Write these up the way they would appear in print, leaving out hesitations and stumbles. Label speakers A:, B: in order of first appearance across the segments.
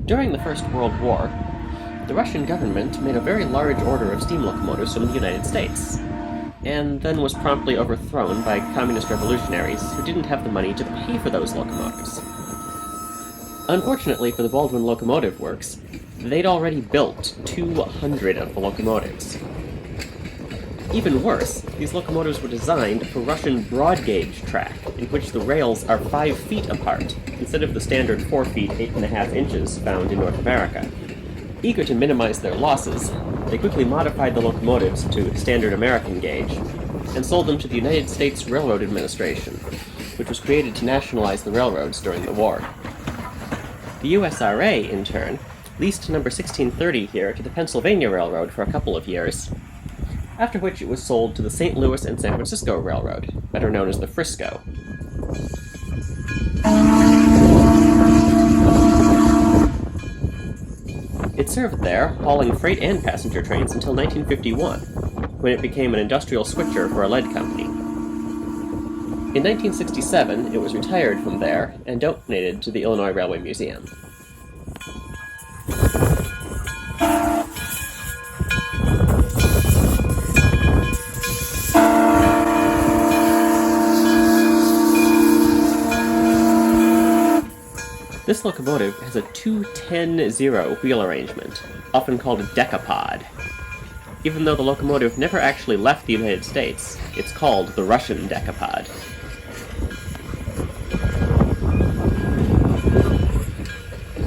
A: During the First World War, the Russian government made a very large order of steam locomotives from the United States, and then was promptly overthrown by communist revolutionaries who didn't have the money to pay for those locomotives. Unfortunately for the Baldwin Locomotive Works, they'd already built 200 of the locomotives. Even worse, these locomotives were designed for Russian broad-gauge track, in which the rails are 5 feet apart, instead of the standard 4 feet 8.5 inches found in North America. Eager to minimize their losses, they quickly modified the locomotives to standard American gauge, and sold them to the United States Railroad Administration, which was created to nationalize the railroads during the war. The USRA, in turn, leased number 1630 here to the Pennsylvania Railroad for a couple of years, after which it was sold to the St. Louis and San Francisco Railroad, better known as the Frisco. It served there, hauling freight and passenger trains until 1951, when it became an industrial switcher for a lead company. In 1967, it was retired from there and donated to the Illinois Railway Museum. This locomotive has a 2-10-0 wheel arrangement, often called a decapod. Even though the locomotive never actually left the United States, it's called the Russian decapod.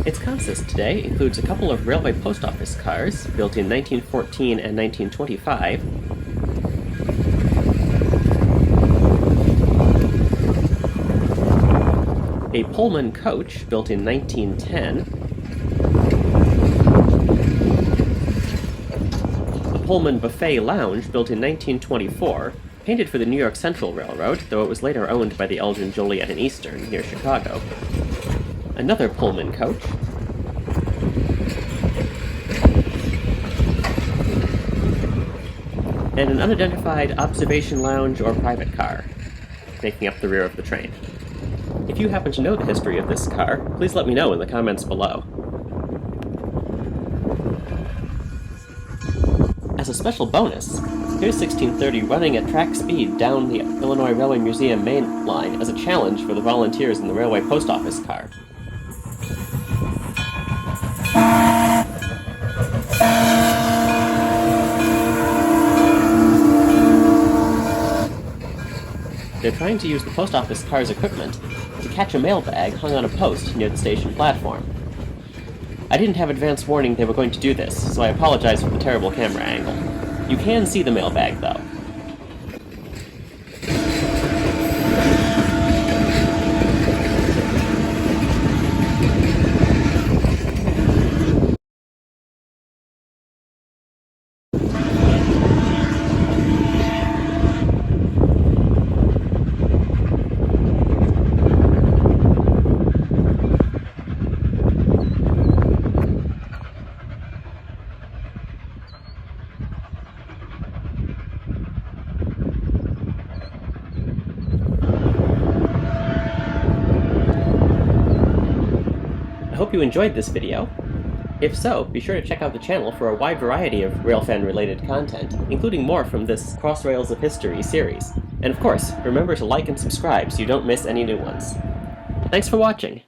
A: Its consist today includes a couple of railway post office cars, built in 1914 and 1925, a Pullman coach, built in 1910, a Pullman buffet lounge, built in 1924, painted for the New York Central Railroad, though it was later owned by the Elgin, Joliet, and Eastern, near Chicago, another Pullman coach, and an unidentified observation lounge or private car, making up the rear of the train. If you happen to know the history of this car, please let me know in the comments below. As a special bonus, here's 1630 running at track speed down the Illinois Railway Museum main line as a challenge for the volunteers in the railway post office car. They're trying to use the post office car's equipment to catch a mailbag hung on a post near the station platform. I didn't have advance warning they were going to do this, so I apologize for the terrible camera angle. You can see the mailbag, though. I hope you enjoyed this video. If so, be sure to check out the channel for a wide variety of railfan-related content, including more from this Crossrails of History series. And of course, remember to like and subscribe so you don't miss any new ones. Thanks for watching!